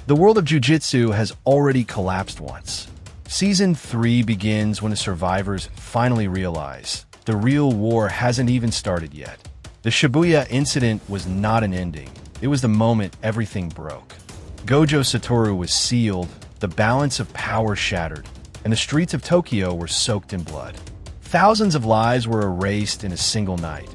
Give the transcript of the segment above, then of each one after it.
The world of Jujutsu has already collapsed once. Season 3 begins when the survivors finally realize the real war hasn't even started yet. The Shibuya incident was not an ending. It was the moment everything broke. Gojo Satoru was sealed, the balance of power shattered, and the streets of Tokyo were soaked in blood. Thousands of lives were erased in a single night,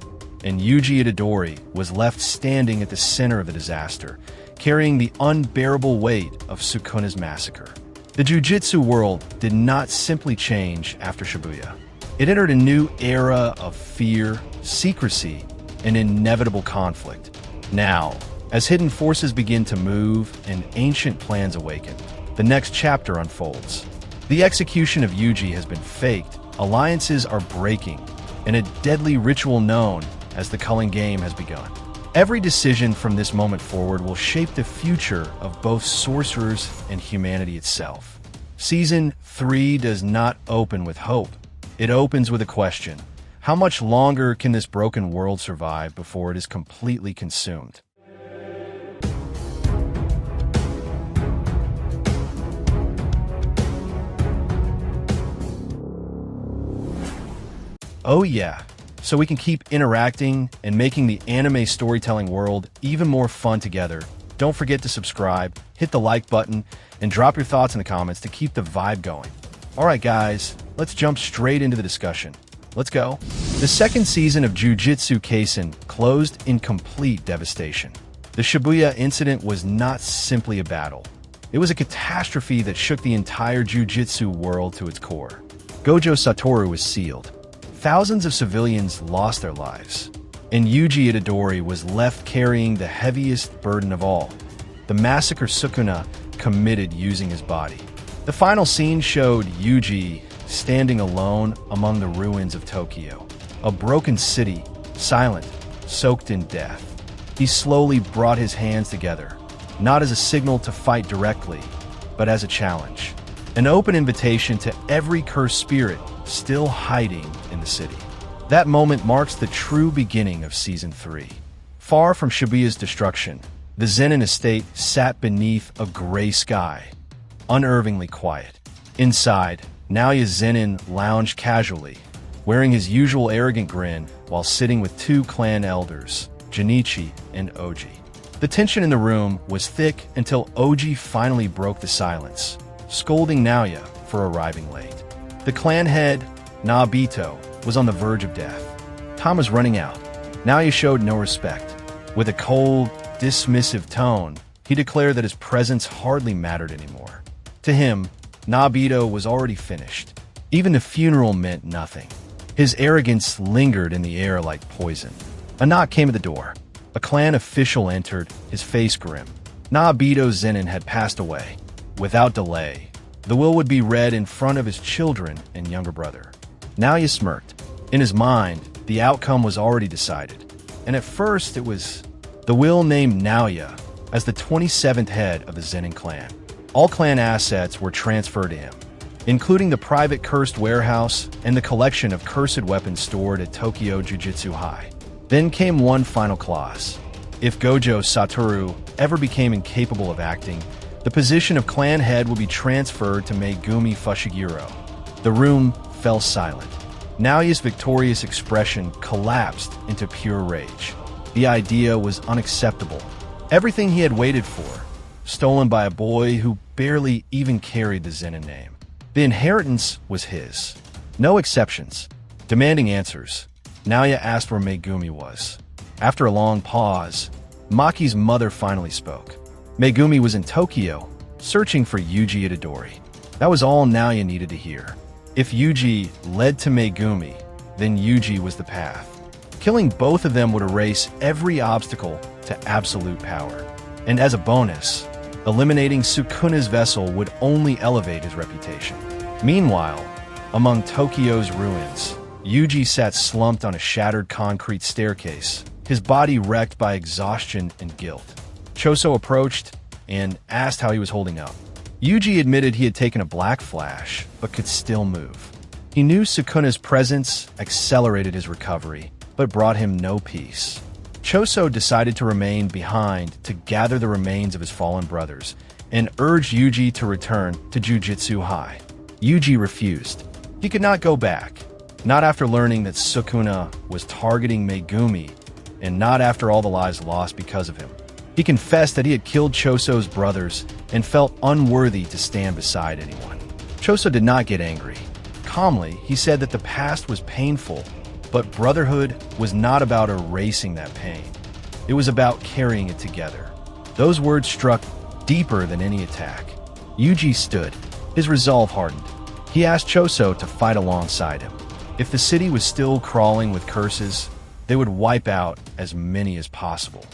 and Yuji Itadori was left standing at the center of the disaster, carrying the unbearable weight of Sukuna's massacre. The Jujutsu world did not simply change after Shibuya. It entered a new era of fear, secrecy, and inevitable conflict. Now, as hidden forces begin to move and ancient plans awaken, the next chapter unfolds. The execution of Yuji has been faked, alliances are breaking, and a deadly ritual known as the Culling game has begun. Every decision from this moment forward will shape the future of both sorcerers and humanity itself. Season 3 does not open with hope. It opens with a question. How much longer can this broken world survive before it is completely consumed? Oh yeah, so we can keep interacting and making the anime storytelling world even more fun together. Don't forget to subscribe, hit the like button, and drop your thoughts in the comments to keep the vibe going. Alright guys, let's jump straight into the discussion. Let's go. The second season of Jujutsu Kaisen closed in complete devastation. The Shibuya incident was not simply a battle. It was a catastrophe that shook the entire Jujutsu world to its core. Gojo Satoru was sealed. Thousands of civilians lost their lives, and Yuji Itadori was left carrying the heaviest burden of all, the massacre Sukuna committed using his body. The final scene showed Yuji standing alone among the ruins of Tokyo, a broken city, silent, soaked in death. He slowly brought his hands together, not as a signal to fight directly, but as a challenge, an open invitation to every cursed spirit still hiding in the city. That moment marks the true beginning of Season 3. Far from Shibuya's destruction, the Zenin estate sat beneath a gray sky, unnervingly quiet. Inside, Naoya Zenin lounged casually, wearing his usual arrogant grin while sitting with two clan elders, Junichi and Oji. The tension in the room was thick until Oji finally broke the silence, scolding Naoya for arriving late. The clan head, Nabito, was on the verge of death. Time was running out. Naoya showed no respect. With a cold, dismissive tone, he declared that his presence hardly mattered anymore. To him, Nabito was already finished. Even the funeral meant nothing. His arrogance lingered in the air like poison. A knock came at the door. A clan official entered, his face grim. Nabito Zenin had passed away. Without delay, the will would be read in front of his children and younger brother. Naoya smirked. In his mind, the outcome was already decided. And at first, it was the will named Naoya as the 27th head of the Zenin clan. All clan assets were transferred to him, including the private cursed warehouse and the collection of cursed weapons stored at Tokyo Jujutsu High. Then came one final clause. If Gojo Satoru ever became incapable of acting, the position of clan head would be transferred to Megumi Fushiguro. The room fell silent. Naoya's victorious expression collapsed into pure rage. The idea was unacceptable. Everything he had waited for, stolen by a boy who barely even carried the Zenin name. The inheritance was his. No exceptions. Demanding answers, Naoya asked where Megumi was. After a long pause, Maki's mother finally spoke. Megumi was in Tokyo, searching for Yuji Itadori. That was all Naoya needed to hear. If Yuji led to Megumi, then Yuji was the path. Killing both of them would erase every obstacle to absolute power. And as a bonus, eliminating Sukuna's vessel would only elevate his reputation. Meanwhile, among Tokyo's ruins, Yuji sat slumped on a shattered concrete staircase, his body wrecked by exhaustion and guilt. Choso approached and asked how he was holding up. Yuji admitted he had taken a black flash, but could still move. He knew Sukuna's presence accelerated his recovery, but brought him no peace. Choso decided to remain behind to gather the remains of his fallen brothers, and urged Yuji to return to Jujutsu High. Yuji refused. He could not go back, not after learning that Sukuna was targeting Megumi, and not after all the lives lost because of him. He confessed that he had killed Choso's brothers and felt unworthy to stand beside anyone. Choso did not get angry. Calmly, he said that the past was painful, but brotherhood was not about erasing that pain. It was about carrying it together. Those words struck deeper than any attack. Yuji stood, his resolve hardened. He asked Choso to fight alongside him. If the city was still crawling with curses, they would wipe out as many as possible.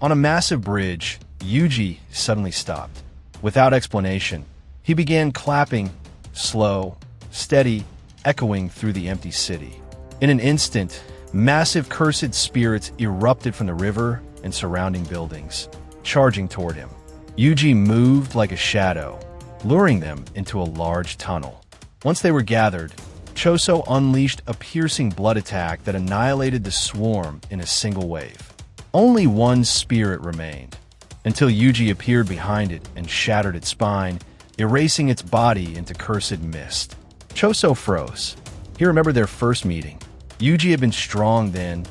On a massive bridge, Yuji suddenly stopped. Without explanation, he began clapping, slow, steady, echoing through the empty city. In an instant, massive cursed spirits erupted from the river and surrounding buildings, charging toward him. Yuji moved like a shadow, luring them into a large tunnel. Once they were gathered, Choso unleashed a piercing blood attack that annihilated the swarm in a single wave. Only one spirit remained, until Yuji appeared behind it and shattered its spine, erasing its body into cursed mist. Choso froze. He remembered their first meeting. Yuji had been strong then,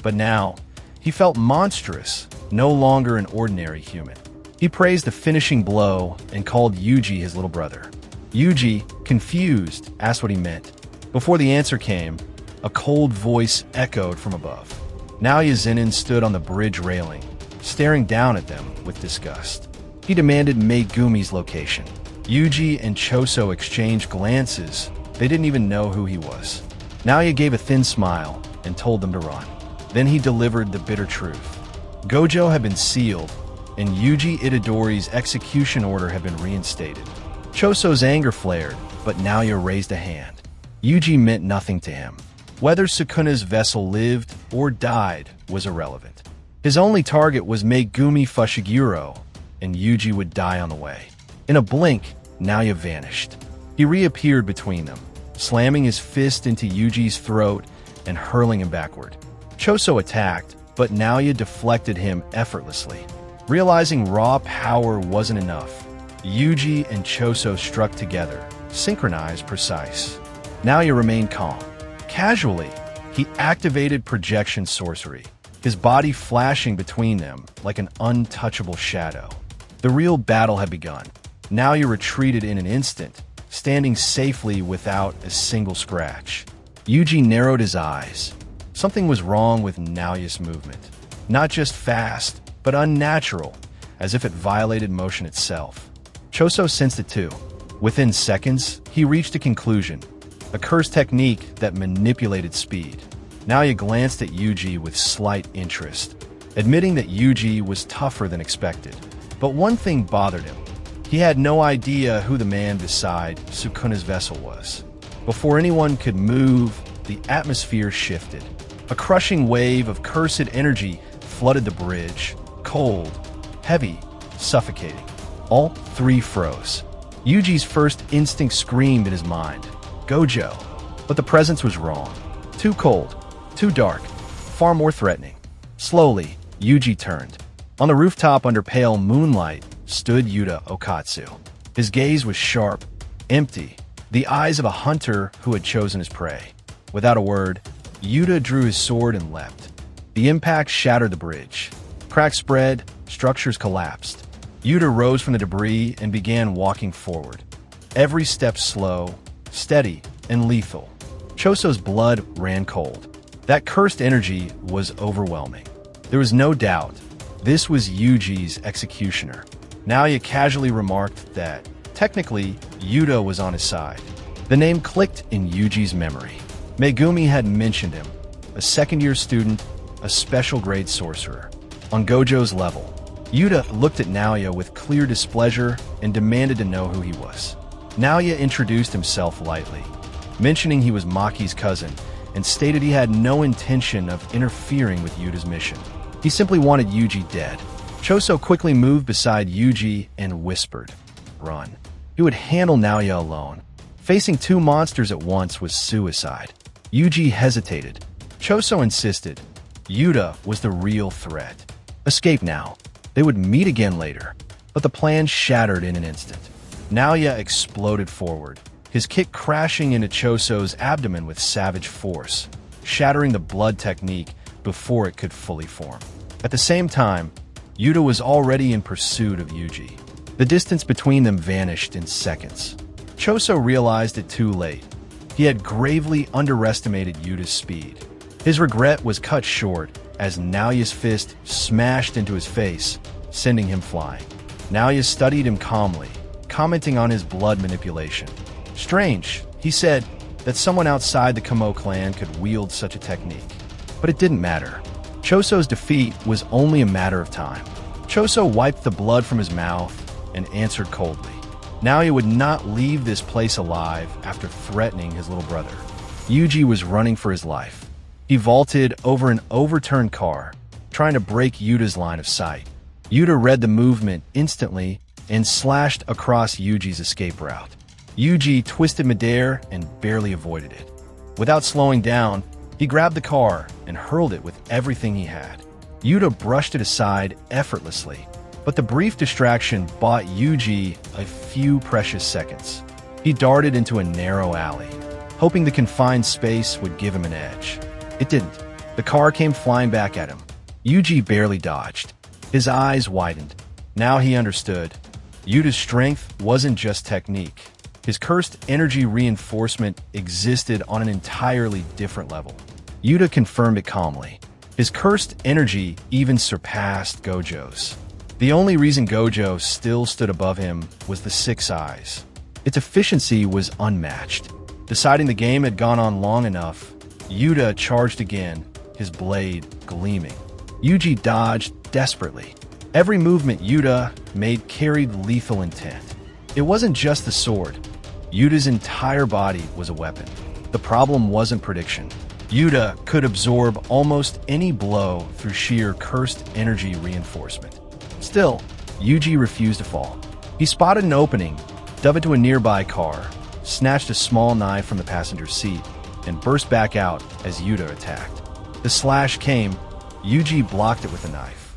but now he felt monstrous, no longer an ordinary human. He praised the finishing blow and called Yuji his little brother. Yuji, confused, asked what he meant. Before the answer came, a cold voice echoed from above. Naoya Zenin stood on the bridge railing, staring down at them with disgust. He demanded Megumi's location. Yuji and Choso exchanged glances. They didn't even know who he was. Naoya gave a thin smile and told them to run. Then he delivered the bitter truth. Gojo had been sealed, and Yuji Itadori's execution order had been reinstated. Choso's anger flared, but Naoya raised a hand. Yuji meant nothing to him. Whether Sukuna's vessel lived or died was irrelevant. His only target was Megumi Fushiguro, and Yuji would die on the way. In a blink, Naoya vanished. He reappeared between them, slamming his fist into Yuji's throat and hurling him backward. Choso attacked, but Naoya deflected him effortlessly. Realizing raw power wasn't enough, Yuji and Choso struck together, synchronized, precise. Naoya remained calm. Casually, he activated projection sorcery, his body flashing between them like an untouchable shadow. The real battle had begun. Naoya retreated in an instant, standing safely without a single scratch. Yuji narrowed his eyes. Something was wrong with Naoya's movement. Not just fast, but unnatural, as if it violated motion itself. Choso sensed it too. Within seconds, he reached a conclusion. A cursed technique that manipulated speed. Naoya glanced at Yuji with slight interest, admitting that Yuji was tougher than expected. But one thing bothered him. He had no idea who the man beside Sukuna's vessel was. Before anyone could move, the atmosphere shifted. A crushing wave of cursed energy flooded the bridge, cold, heavy, suffocating. All three froze. Yuji's first instinct screamed in his mind. Gojo. But the presence was wrong. Too cold, too dark, far more threatening. Slowly, Yuji turned. On the rooftop under pale moonlight stood Yuta Okatsu. His gaze was sharp, empty, the eyes of a hunter who had chosen his prey. Without a word, Yuta drew his sword and leapt. The impact shattered the bridge. Cracks spread, structures collapsed. Yuta rose from the debris and began walking forward. Every step slow, steady, and lethal. Choso's blood ran cold. That cursed energy was overwhelming. There was no doubt this was Yuji's executioner. Naoya casually remarked that, technically, Yuta was on his side. The name clicked in Yuji's memory. Megumi had mentioned him, a second-year student, a special-grade sorcerer. On Gojo's level, Yuta looked at Naoya with clear displeasure and demanded to know who he was. Naoya introduced himself lightly, mentioning he was Maki's cousin, and stated he had no intention of interfering with Yuta's mission. He simply wanted Yuji dead. Choso quickly moved beside Yuji and whispered, "Run." He would handle Naoya alone. Facing two monsters at once was suicide. Yuji hesitated. Choso insisted. Yuta was the real threat. Escape now. They would meet again later. But the plan shattered in an instant. Naoya exploded forward, his kick crashing into Choso's abdomen with savage force, shattering the blood technique before it could fully form. At the same time, Yuta was already in pursuit of Yuji. The distance between them vanished in seconds. Choso realized it too late. He had gravely underestimated Yuta's speed. His regret was cut short as Naoya's fist smashed into his face, sending him flying. Naoya studied him calmly, commenting on his blood manipulation. Strange, he said, that someone outside the Kamo clan could wield such a technique. But it didn't matter. Choso's defeat was only a matter of time. Choso wiped the blood from his mouth and answered coldly. Naoya would not leave this place alive after threatening his little brother. Yuji was running for his life. He vaulted over an overturned car, trying to break Yuta's line of sight. Yuta read the movement instantly and slashed across Yuji's escape route. Yuji twisted midair and barely avoided it. Without slowing down, he grabbed the car and hurled it with everything he had. Yuta brushed it aside effortlessly, but the brief distraction bought Yuji a few precious seconds. He darted into a narrow alley, hoping the confined space would give him an edge. It didn't. The car came flying back at him. Yuji barely dodged. His eyes widened. Now he understood. Yuta's strength wasn't just technique. His cursed energy reinforcement existed on an entirely different level. Yuta confirmed it calmly. His cursed energy even surpassed Gojo's. The only reason Gojo still stood above him was the Six Eyes. Its efficiency was unmatched. Deciding the game had gone on long enough, Yuta charged again, his blade gleaming. Yuji dodged desperately. Every movement Yuta made carried lethal intent. It wasn't just the sword. Yuta's entire body was a weapon. The problem wasn't prediction. Yuta could absorb almost any blow through sheer cursed energy reinforcement. Still, Yuji refused to fall. He spotted an opening, dove into a nearby car, snatched a small knife from the passenger seat, and burst back out as Yuta attacked. The slash came. Yuji blocked it with the knife.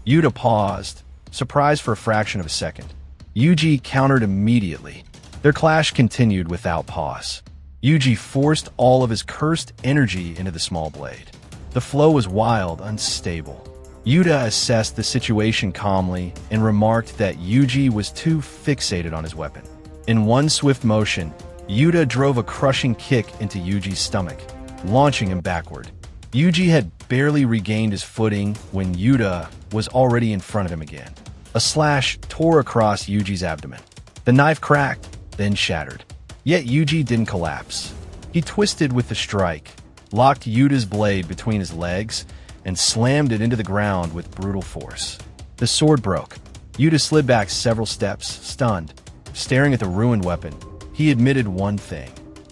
Yuta paused, surprised for a fraction of a second. Yuji countered immediately. Their clash continued without pause. Yuji forced all of his cursed energy into the small blade. The flow was wild, unstable. Yuta assessed the situation calmly and remarked that Yuji was too fixated on his weapon. In one swift motion, Yuta drove a crushing kick into Yuji's stomach, launching him backward. Yuji had barely regained his footing when Yuta was already in front of him again. A slash tore across Yuji's abdomen. The knife cracked, then shattered. Yet Yuji didn't collapse. He twisted with the strike, locked Yuta's blade between his legs, and slammed it into the ground with brutal force. The sword broke. Yuta slid back several steps, stunned. Staring at the ruined weapon, he admitted one thing.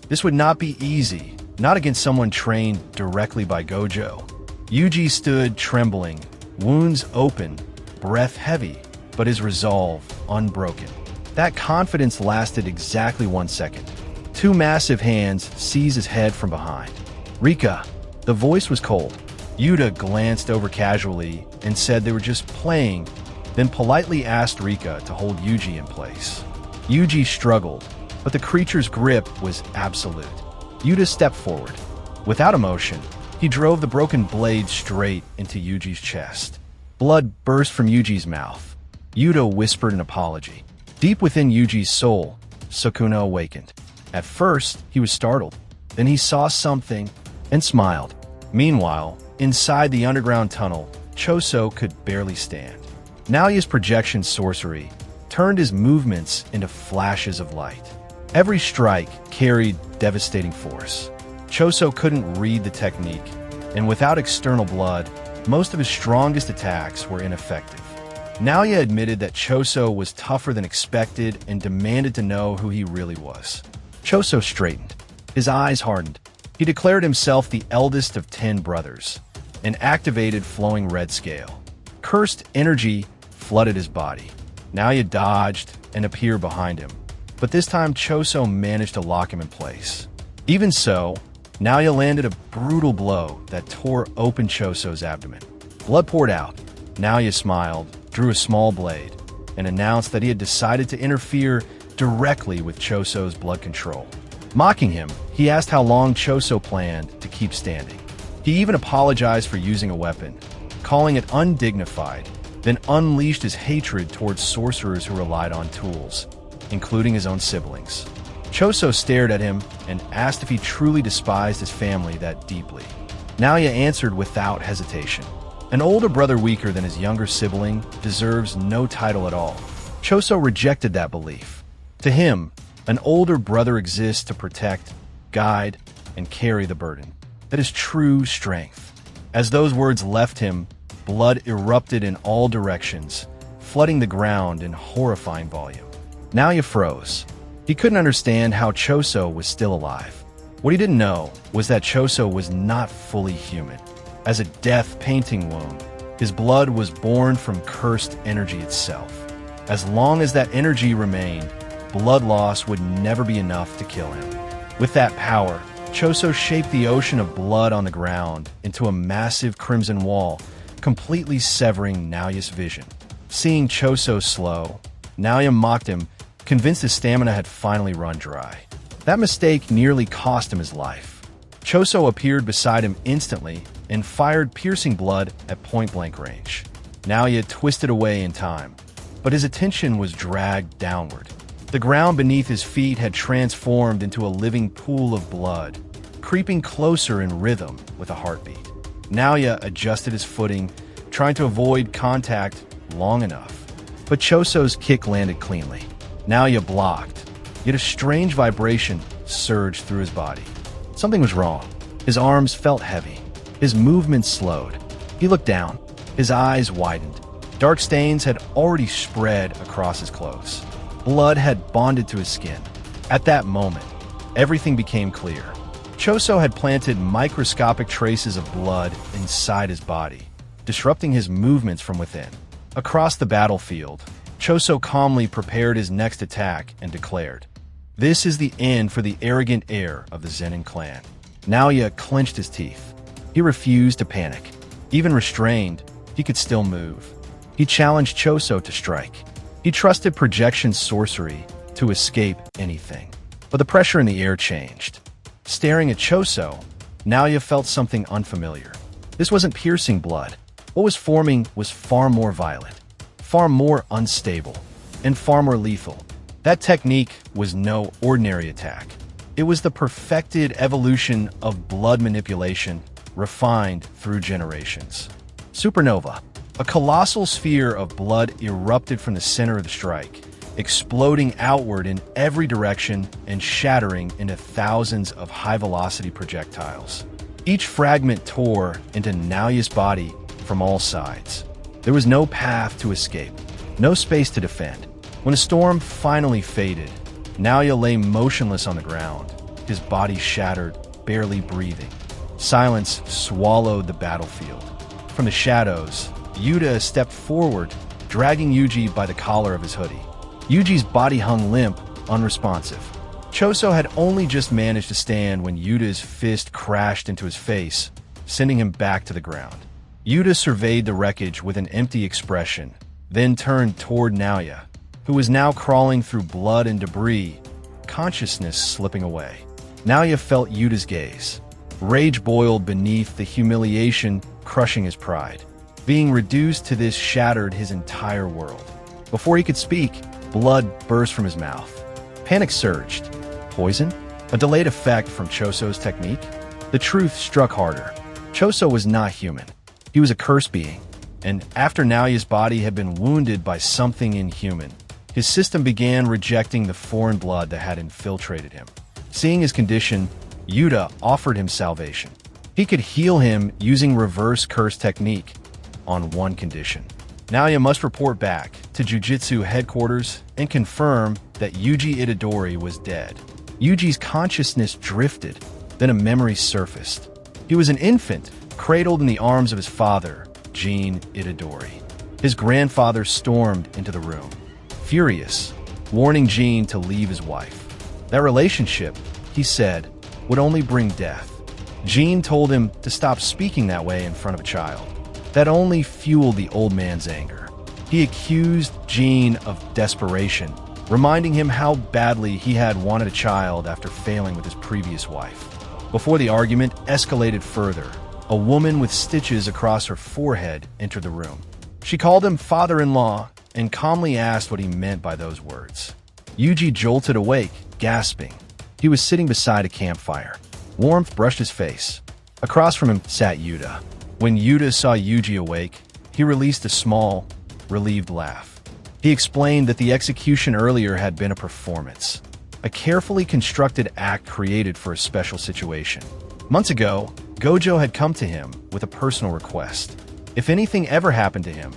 This would not be easy, not against someone trained directly by Gojo. Yuji stood trembling, wounds open, breath heavy, but his resolve unbroken. That confidence lasted exactly 1 second. Two massive hands seized his head from behind. "Rika." The voice was cold. Yuta glanced over casually and said they were just playing, then politely asked Rika to hold Yuji in place. Yuji struggled, but the creature's grip was absolute. Yuta stepped forward. Without emotion, he drove the broken blade straight into Yuji's chest. Blood burst from Yuji's mouth. Yuta whispered an apology. Deep within Yuji's soul, Sukuna awakened. At first, he was startled. Then he saw something and smiled. Meanwhile, inside the underground tunnel, Choso could barely stand. Naoya's projection sorcery turned his movements into flashes of light. Every strike carried devastating force. Choso couldn't read the technique, and without external blood, most of his strongest attacks were ineffective. Naoya admitted that Choso was tougher than expected and demanded to know who he really was. Choso straightened. His eyes hardened. He declared himself the eldest of 10 brothers, an activated flowing red scale. Cursed energy flooded his body. Naoya dodged and appeared behind him, but this time Choso managed to lock him in place. Even so, Naoya landed a brutal blow that tore open Choso's abdomen. Blood poured out. Naoya smiled, drew a small blade. and announced that he had decided to interfere directly with Choso's blood control. Mocking him, he asked how long Choso planned to keep standing. He even apologized for using a weapon, calling it undignified, then unleashed his hatred towards sorcerers who relied on tools, including his own siblings. Choso stared at him and asked if he truly despised his family that deeply. Naoya answered without hesitation. An older brother weaker than his younger sibling deserves no title at all. Choso rejected that belief. To him, an older brother exists to protect, guide, and carry the burden. That is true strength. As those words left him, blood erupted in all directions, flooding the ground in horrifying volume. Naoya froze. He couldn't understand how Choso was still alive. What he didn't know was that Choso was not fully human. As a death painting wound, his blood was born from cursed energy itself. As long as that energy remained, blood loss would never be enough to kill him. With that power, Choso shaped the ocean of blood on the ground into a massive crimson wall, completely severing Naoya's vision. Seeing Choso slow, Naoya mocked him, convinced his stamina had finally run dry. That mistake nearly cost him his life. Choso appeared beside him instantly and fired piercing blood at point-blank range. Naoya twisted away in time, but his attention was dragged downward. The ground beneath his feet had transformed into a living pool of blood, creeping closer in rhythm with a heartbeat. Naoya adjusted his footing, trying to avoid contact long enough. But Choso's kick landed cleanly. Naoya blocked, yet a strange vibration surged through his body. Something was wrong. His arms felt heavy. His movements slowed. He looked down. His eyes widened. Dark stains had already spread across his clothes. Blood had bonded to his skin. At that moment, everything became clear. Choso had planted microscopic traces of blood inside his body, disrupting his movements from within. Across the battlefield, Choso calmly prepared his next attack and declared, "This is the end for the arrogant heir of the Zenin clan." Naoya clenched his teeth. He refused to panic. Even restrained, he could still move. He challenged Choso to strike. He trusted projection sorcery to escape anything. But the pressure in the air changed. Staring at Choso, Naoya felt something unfamiliar. This wasn't piercing blood. What was forming was far more violent, far more unstable, and far more lethal. That technique was no ordinary attack. It was the perfected evolution of blood manipulation, refined through generations. Supernova. A colossal sphere of blood erupted from the center of the strike, exploding outward in every direction and shattering into thousands of high-velocity projectiles. Each fragment tore into Naoya's body from all sides. There was no path to escape, no space to defend. When the storm finally faded, Naoya lay motionless on the ground, his body shattered, barely breathing. Silence swallowed the battlefield. From the shadows, Yuta stepped forward, dragging Yuji by the collar of his hoodie. Yuji's body hung limp, unresponsive. Choso had only just managed to stand when Yuta's fist crashed into his face, sending him back to the ground. Yuta surveyed the wreckage with an empty expression, then turned toward Naoya, who was now crawling through blood and debris, consciousness slipping away. Naoya felt Yuta's gaze. Rage boiled beneath the humiliation crushing his pride. Being reduced to this shattered his entire world. Before he could speak, blood burst from his mouth. Panic surged. Poison? A delayed effect from Choso's technique? The truth struck harder. Choso was not human. He was a cursed being. And after Naoya's body had been wounded by something inhuman, his system began rejecting the foreign blood that had infiltrated him. Seeing his condition, Yuta offered him salvation. He could heal him using reverse curse technique, on one condition. Naoya must report back to Jujutsu headquarters and confirm that Yuji Itadori was dead. Yuji's consciousness drifted, then a memory surfaced. He was an infant, cradled in the arms of his father, Jin Itadori. His grandfather stormed into the room, furious, warning Jin to leave his wife. That relationship, he said, would only bring death. Jin told him to stop speaking that way in front of a child. That only fueled the old man's anger. He accused Jean of desperation, reminding him how badly he had wanted a child after failing with his previous wife. Before the argument escalated further, a woman with stitches across her forehead entered the room. She called him father-in-law and calmly asked what he meant by those words. Yuji jolted awake, gasping. He was sitting beside a campfire. Warmth brushed his face. Across from him sat Yuta. When Yuta saw Yuji awake, he released a small, relieved laugh. He explained that the execution earlier had been a performance, a carefully constructed act created for a special situation. Months ago, Gojo had come to him with a personal request. If anything ever happened to him,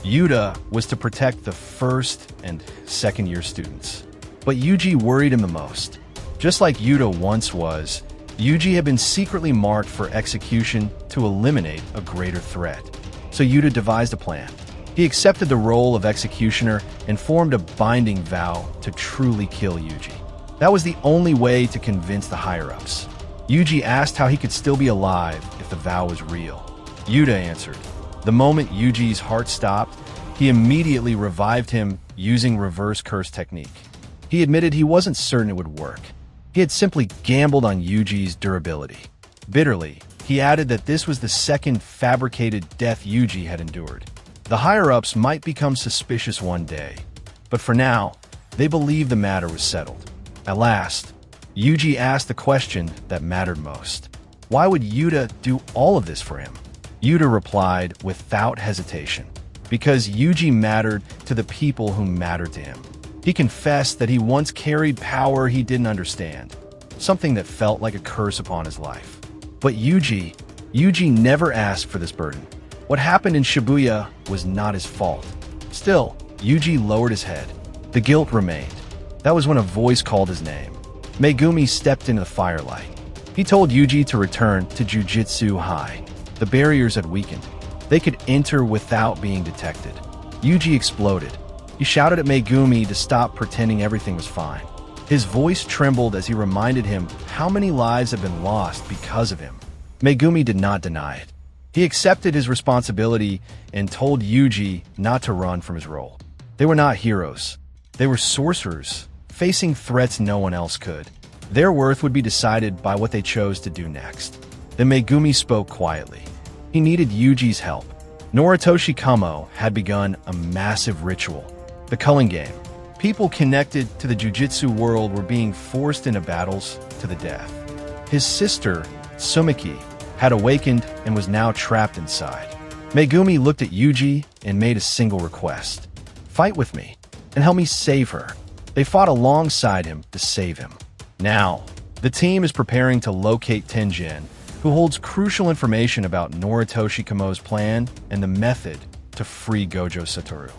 Yuta was to protect the first and second-year students. But Yuji worried him the most. Just like Yuta once was, Yuji had been secretly marked for execution to eliminate a greater threat. So Yuta devised a plan. He accepted the role of executioner and formed a binding vow to truly kill Yuji. That was the only way to convince the higher-ups. Yuji asked how he could still be alive if the vow was real. Yuta answered. The moment Yuji's heart stopped, he immediately revived him using reverse curse technique. He admitted he wasn't certain it would work. He had simply gambled on Yuji's durability. Bitterly, he added that this was the second fabricated death Yuji had endured. The higher-ups might become suspicious one day, but for now, they believed the matter was settled. At last, Yuji asked the question that mattered most. Why would Yuta do all of this for him? Yuta replied without hesitation, because Yuji mattered to the people who mattered to him. He confessed that he once carried power he didn't understand, something that felt like a curse upon his life. But Yuji never asked for this burden. What happened in Shibuya was not his fault. Still, Yuji lowered his head. The guilt remained. That was when a voice called his name. Megumi stepped into the firelight. He told Yuji to return to Jujutsu High. The barriers had weakened. They could enter without being detected. Yuji exploded. He shouted at Megumi to stop pretending everything was fine. His voice trembled as he reminded him how many lives had been lost because of him. Megumi did not deny it. He accepted his responsibility and told Yuji not to run from his role. They were not heroes. They were sorcerers, facing threats no one else could. Their worth would be decided by what they chose to do next. Then Megumi spoke quietly. He needed Yuji's help. Noritoshi Kamo had begun a massive ritual, the Culling game. People connected to the Jujutsu world were being forced into battles to the death. His sister, Sumiki, had awakened and was now trapped inside. Megumi looked at Yuji and made a single request. Fight with me and help me save her. They fought alongside him to save him. Now, the team is preparing to locate Tenjin, who holds crucial information about Noritoshi Kamo's plan and the method to free Gojo Satoru.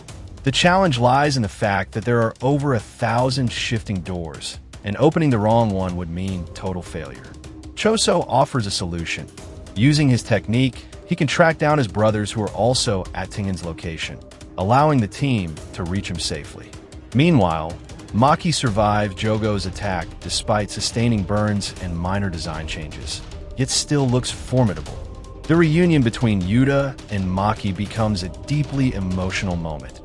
The challenge lies in the fact that there are over 1,000 shifting doors, and opening the wrong one would mean total failure. Choso offers a solution. Using his technique, he can track down his brothers who are also at Tengen's location, allowing the team to reach him safely. Meanwhile, Maki survived Jogo's attack despite sustaining burns and minor design changes, yet still looks formidable. The reunion between Yuta and Maki becomes a deeply emotional moment,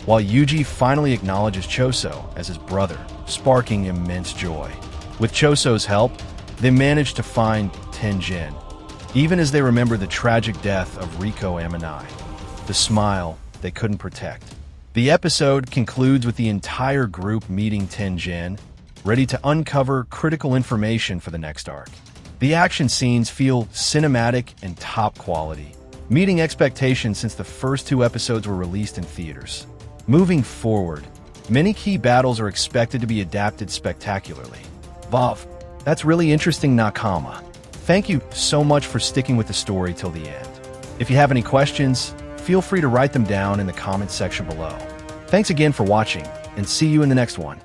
while Yuji finally acknowledges Choso as his brother, sparking immense joy. With Choso's help, they manage to find Tenjin, even as they remember the tragic death of Riko Amanai, the smile they couldn't protect. The episode concludes with the entire group meeting Tenjin, ready to uncover critical information for the next arc. The action scenes feel cinematic and top quality, meeting expectations since the first 2 episodes were released in theaters. Moving forward, many key battles are expected to be adapted spectacularly. Vav, that's really interesting, Nakama. Thank you so much for sticking with the story till the end. If you have any questions, feel free to write them down in the comments section below. Thanks again for watching, and see you in the next one.